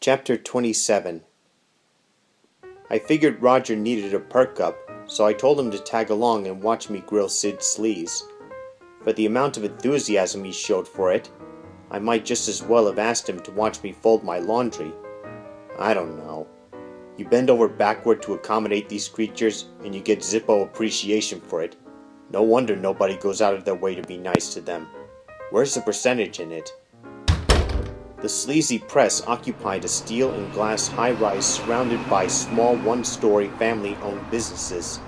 Chapter 27. I figured Roger needed a perk up, so I told him to tag along and watch me grill Sid Sleaze. For the amount of enthusiasm he showed for it, I might just as well have asked him to watch me fold my laundry. I don't know. You bend over backward to accommodate these creatures, and you get Zippo appreciation for it. No wonder nobody goes out of their way to be nice to them. Where's the percentage in it? The sleazy press occupied a steel and glass high-rise surrounded by small one-story family-owned businesses.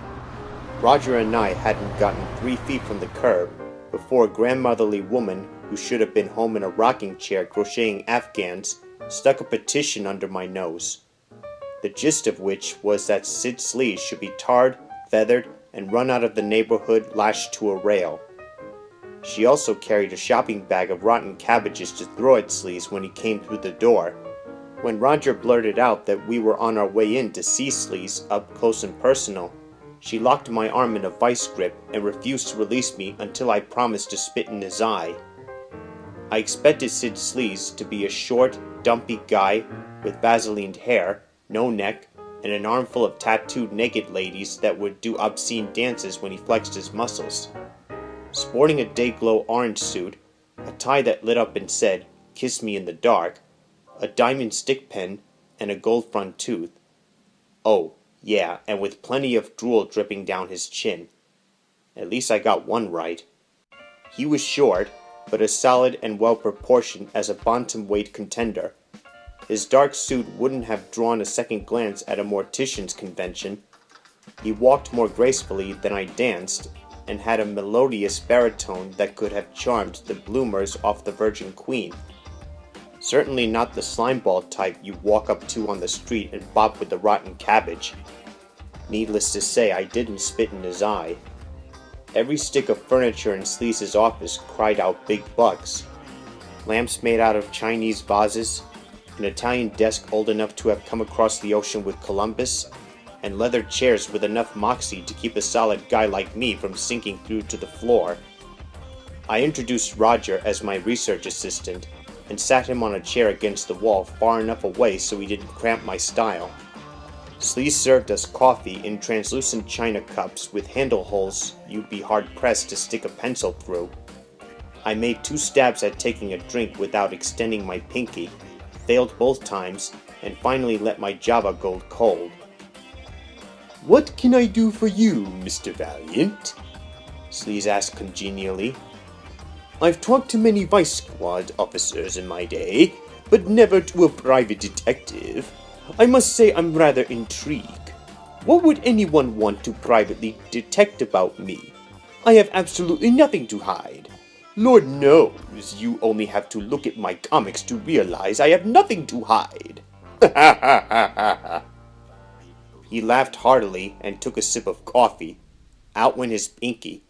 Roger and I hadn't gotten 3 feet from the curb before a grandmotherly woman who should have been home in a rocking chair crocheting Afghans stuck a petition under my nose. The gist of which was that Sid Sleaze should be tarred, feathered, and run out of the neighborhood lashed to a rail. She also carried a shopping bag of rotten cabbages to throw at Sleaze when he came through the door. When Roger blurted out that we were on our way in to see Sleaze up close and personal, she locked my arm in a vice grip and refused to release me until I promised to spit in his eye. I expected Sid Sleaze to be a short, dumpy guy with Vaselined hair, no neck, and an armful of tattooed naked ladies that would do obscene dances when he flexed his muscles. Sporting a day-glow orange suit, a tie that lit up and said, "Kiss me in the dark," a diamond stick pen, and a gold front tooth. Oh, yeah, and with plenty of drool dripping down his chin. At least I got one right. He was short, but as solid and well-proportioned as a bantamweight contender. His dark suit wouldn't have drawn a second glance at a mortician's convention. He walked more gracefully than I danced, and had a melodious baritone that could have charmed the bloomers off the Virgin Queen. Certainly not the slimeball type you walk up to on the street and bop with the rotten cabbage. Needless to say, I didn't spit in his eye. Every stick of furniture in Sleaze's office cried out big bucks. Lamps made out of Chinese vases, an Italian desk old enough to have come across the ocean with Columbus, and leather chairs with enough moxie to keep a solid guy like me from sinking through to the floor. I introduced Roger as my research assistant, and sat him on a chair against the wall far enough away so he didn't cramp my style. Sleaze served us coffee in translucent china cups with handle holes you'd be hard-pressed to stick a pencil through. I made 2 stabs at taking a drink without extending my pinky, failed both times, and finally let my Java go cold. "What can I do for you, Mr. Valiant?" Sleaze asked congenially. "I've talked to many vice squad officers in my day, but never to a private detective. I must say I'm rather intrigued. What would anyone want to privately detect about me? I have absolutely nothing to hide. Lord knows you only have to look at my comics to realize I have nothing to hide." Ha ha ha ha ha. He laughed heartily and took a sip of coffee. Out went his pinky.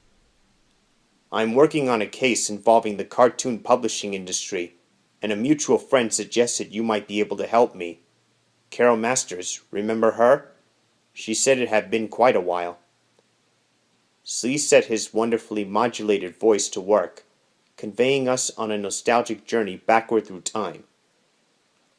"I'm working on a case involving the cartoon publishing industry, and a mutual friend suggested you might be able to help me. Carol Masters, remember her? She said it had been quite a while." Sleaze set his wonderfully modulated voice to work, conveying us on a nostalgic journey backward through time.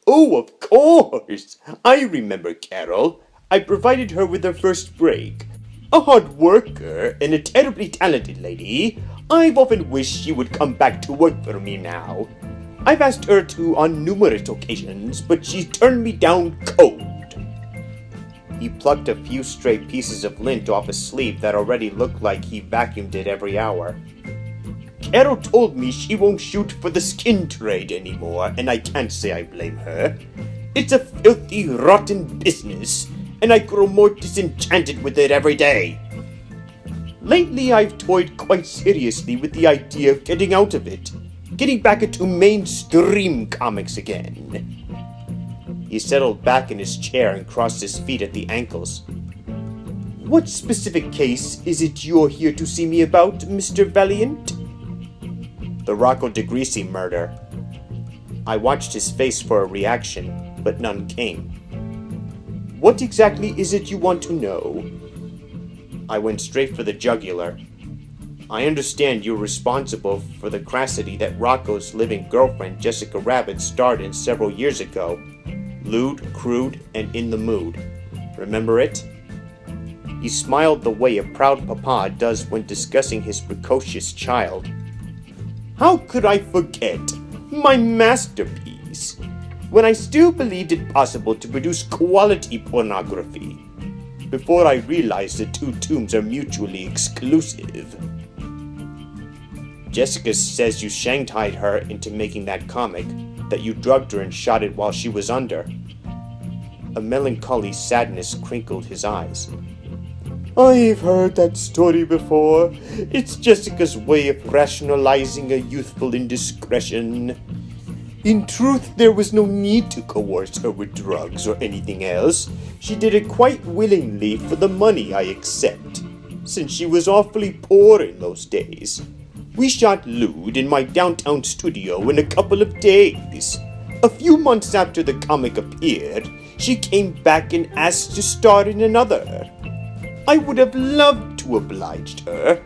"Oh, of course! I remember Carol. I provided her with her first break. A hard worker and a terribly talented lady. I've often wished she would come back to work for me now. I've asked her to on numerous occasions, but she's turned me down cold." He plucked a few stray pieces of lint off a sleeve that already looked like he vacuumed it every hour. "Carol told me she won't shoot for the skin trade anymore, and I can't say I blame her. It's a filthy, rotten business, and I grow more disenchanted with it every day. Lately I've toyed quite seriously with the idea of getting out of it, getting back into mainstream comics again." He settled back in his chair and crossed his feet at the ankles. "What specific case is it you're here to see me about, Mr. Valiant?" "The Rocco DeGreasy murder." I watched his face for a reaction, but none came. "What exactly is it you want to know?" I went straight for the jugular. "I understand you're responsible for the crassity that Rocco's living girlfriend Jessica Rabbit starred in several years ago. Lewd, Crude, and in the mood. Remember it? He smiled the way a proud papa does when discussing his precocious child. How could I forget? My masterpiece! When I still believed it possible to produce quality pornography. Before I realized the two tombs are mutually exclusive. Jessica says you shanghaied her into making that comic, that you drugged her and shot it while she was under. A melancholy sadness crinkled his eyes. I've heard that story before. It's Jessica's way of rationalizing a youthful indiscretion. In truth, there was no need to coerce her with drugs or anything else. She did it quite willingly for the money I accept, since she was awfully poor in those days. We shot Lewd in my downtown studio in a couple of days. A few months after the comic appeared, she came back and asked to star in another. I would have loved to oblige her,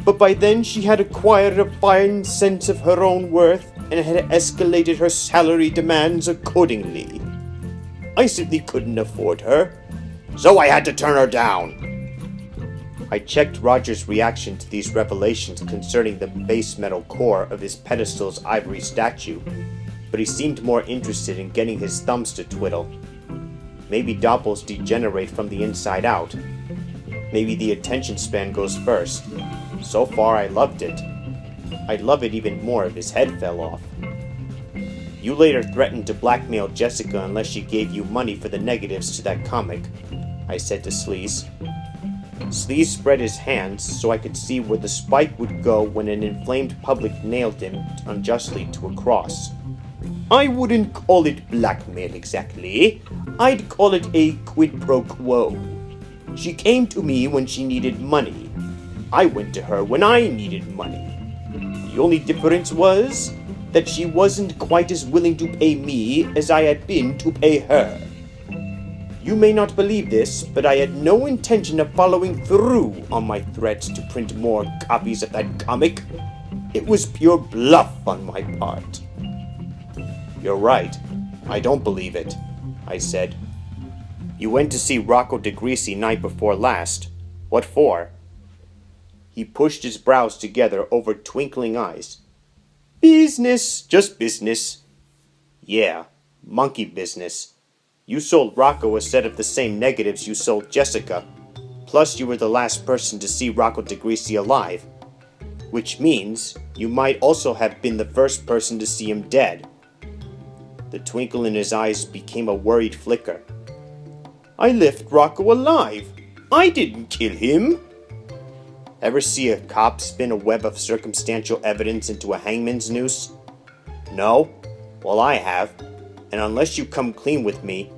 but by then she had acquired a fine sense of her own worth and had escalated her salary demands accordingly. I simply couldn't afford her, so I had to turn her down. I checked Roger's reaction to these revelations concerning the base metal core of his pedestal's ivory statue, but he seemed more interested in getting his thumbs to twiddle. Maybe doppels degenerate from the inside out. Maybe the attention span goes first. So far I loved it. I'd love it even more if his head fell off. You later threatened to blackmail Jessica unless she gave you money for the negatives to that comic, I said to Sleaze. Sleaze spread his hands so I could see where the spike would go when an inflamed public nailed him unjustly to a cross. I wouldn't call it blackmail exactly. I'd call it a quid pro quo. She came to me when she needed money. I went to her when I needed money. The only difference was that she wasn't quite as willing to pay me as I had been to pay her. You may not believe this, but I had no intention of following through on my threats to print more copies of that comic. It was pure bluff on my part. You're right. I don't believe it, I said. You went to see Rocco DeGreasy night before last. What for? He pushed his brows together over twinkling eyes. Business, just business. Yeah, monkey business. You sold Rocco a set of the same negatives you sold Jessica. Plus you were the last person to see Rocco DeGreasy alive. Which means you might also have been the first person to see him dead. The twinkle in his eyes became a worried flicker. I left Rocco alive. I didn't kill him. Ever see a cop spin a web of circumstantial evidence into a hangman's noose? No? Well, I have. And unless you come clean with me,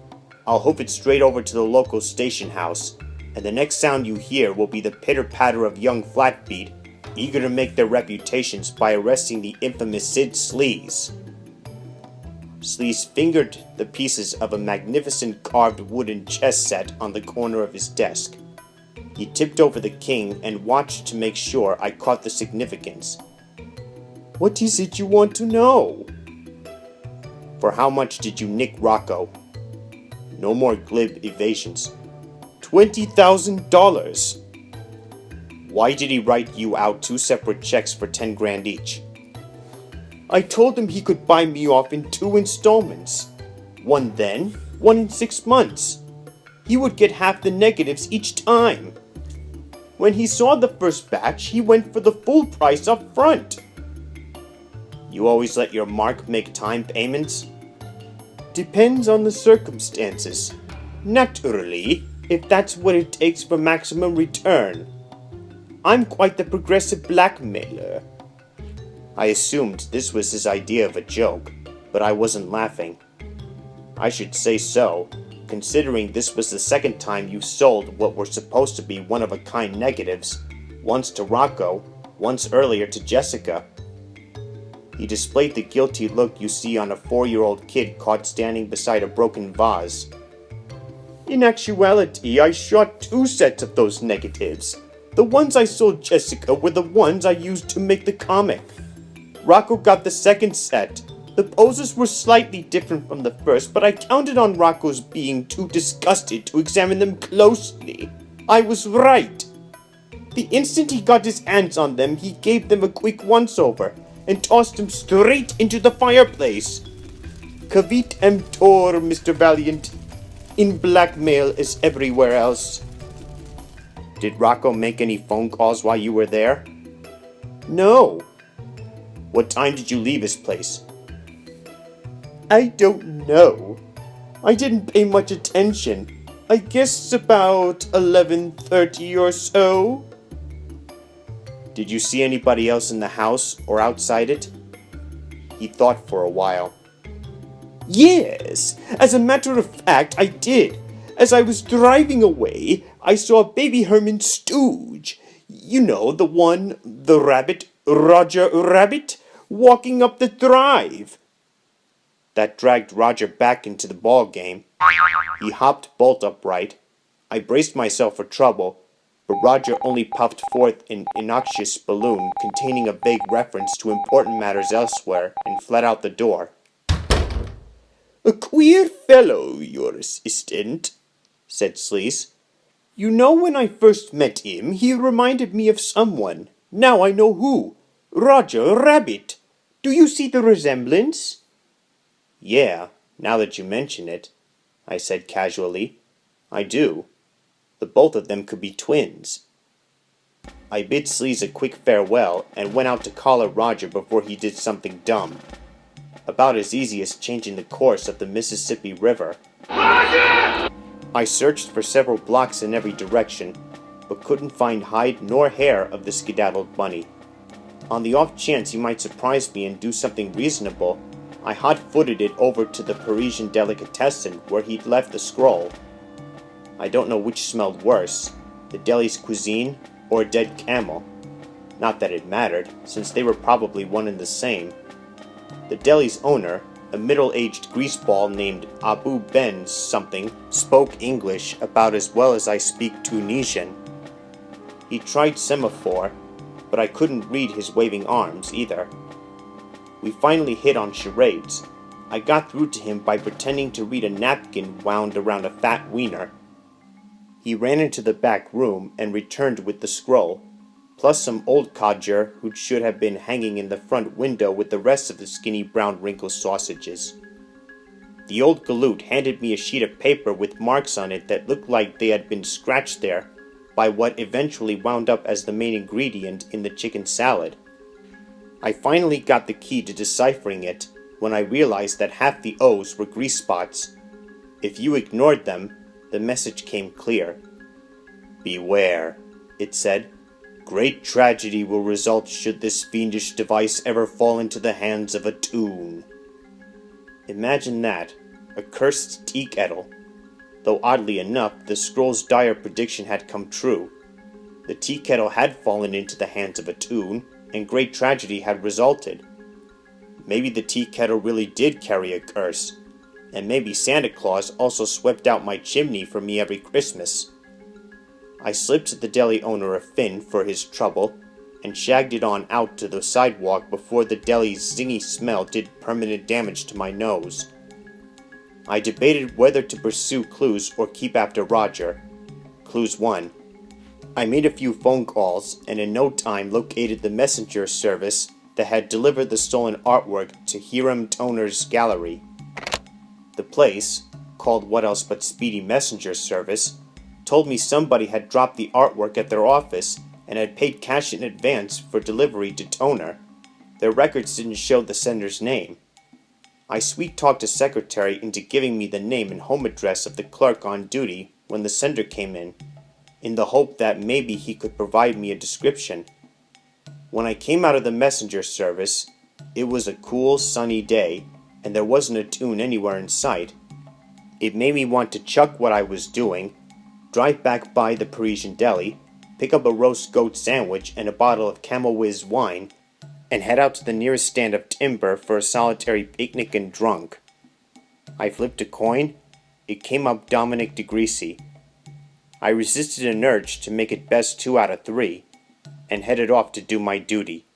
I'll hoof it straight over to the local station house, and the next sound you hear will be the pitter-patter of young flatfeet, eager to make their reputations by arresting the infamous Sid Sleaze. Sleaze fingered the pieces of a magnificent carved wooden chess set on the corner of his desk. He tipped over the king and watched to make sure I caught the significance. What is it you want to know? For how much did you nick Rocco? No more glib evasions. $20,000. Why did he write you out 2 separate checks for 10 grand each? I told him he could buy me off in 2 installments. One then, one in 6 months. He would get half the negatives each time. When he saw the first batch, he went for the full price up front. You always let your mark make time payments? Depends on the circumstances. Naturally, if that's what it takes for maximum return. I'm quite the progressive blackmailer. I assumed this was his idea of a joke, but I wasn't laughing. I should say so, considering this was the second time you sold what were supposed to be one-of-a-kind negatives, once to Rocco, once earlier to Jessica. He displayed the guilty look you see on a 4-year-old kid caught standing beside a broken vase. In actuality, I shot 2 sets of those negatives. The ones I sold Jessica were the ones I used to make the comic. Rocco got the second set, The poses were slightly different from the first, but I counted on Rocco's being too disgusted to examine them closely. I was right. The instant he got his hands on them, he gave them a quick once-over and tossed them straight into the fireplace. Cavit emptor, Mr. Valiant. In blackmail as everywhere else. Did Rocco make any phone calls while you were there? No. What time did you leave his place? I don't know. I didn't pay much attention. I guess about 11:30 or so. Did you see anybody else in the house or outside it? He thought for a while. Yes, as a matter of fact, I did. As I was driving away, I saw baby Herman stooge. You know, the rabbit, Roger Rabbit, walking up the drive. That dragged Roger back into the ball game. He hopped bolt upright. I braced myself for trouble, but Roger only puffed forth an innocuous balloon containing a vague reference to important matters elsewhere and fled out the door. A queer fellow, your assistant, said Sleaze. You know, when I first met him, he reminded me of someone. Now I know who. Roger Rabbit. Do you see the resemblance? Yeah, now that you mention it, I said casually. I do. The both of them could be twins. I bid Sleaze a quick farewell and went out to collar Roger before he did something dumb. About as easy as changing the course of the Mississippi River. Roger! I searched for several blocks in every direction, but couldn't find hide nor hair of the skedaddled bunny. On the off chance he might surprise me and do something reasonable, I hot-footed it over to the Parisian delicatessen where he'd left the scroll. I don't know which smelled worse, the deli's cuisine or a dead camel. Not that it mattered, since they were probably one and the same. The deli's owner, a middle-aged greaseball named Abu Ben something, spoke English about as well as I speak Tunisian. He tried semaphore, but I couldn't read his waving arms either. We finally hit on charades. I got through to him by pretending to read a napkin wound around a fat wiener. He ran into the back room and returned with the scroll, plus some old codger who should have been hanging in the front window with the rest of the skinny brown wrinkle sausages. The old galoot handed me a sheet of paper with marks on it that looked like they had been scratched there by what eventually wound up as the main ingredient in the chicken salad. I finally got the key to deciphering it when I realized that half the O's were grease spots. If you ignored them, the message came clear. Beware, it said. Great tragedy will result should this fiendish device ever fall into the hands of a toon. Imagine that, a cursed tea kettle. Though oddly enough, the scroll's dire prediction had come true. The tea kettle had fallen into the hands of a toon, and great tragedy had resulted. Maybe the tea kettle really did carry a curse, and maybe Santa Claus also swept out my chimney for me every Christmas. I slipped the deli owner a fin for his trouble, and shagged it on out to the sidewalk before the deli's zingy smell did permanent damage to my nose. I debated whether to pursue clues or keep after Roger. Clues won. I made a few phone calls, and in no time located the messenger service that had delivered the stolen artwork to Hiram Toner's gallery. The place, called what else but Speedy Messenger Service, told me somebody had dropped the artwork at their office and had paid cash in advance for delivery to Toner. Their records didn't show the sender's name. I sweet-talked a secretary into giving me the name and home address of the clerk on duty when the sender came in the hope that maybe he could provide me a description. When I came out of the messenger service, it was a cool, sunny day, and there wasn't a toon anywhere in sight. It made me want to chuck what I was doing, drive back by the Parisian deli, pick up a roast goat sandwich and a bottle of Camel Whiz wine, and head out to the nearest stand of timber for a solitary picnic and drunk. I flipped a coin. It came up Dominic DeGreasy. I resisted an urge to make it best 2 out of 3, and headed off to do my duty.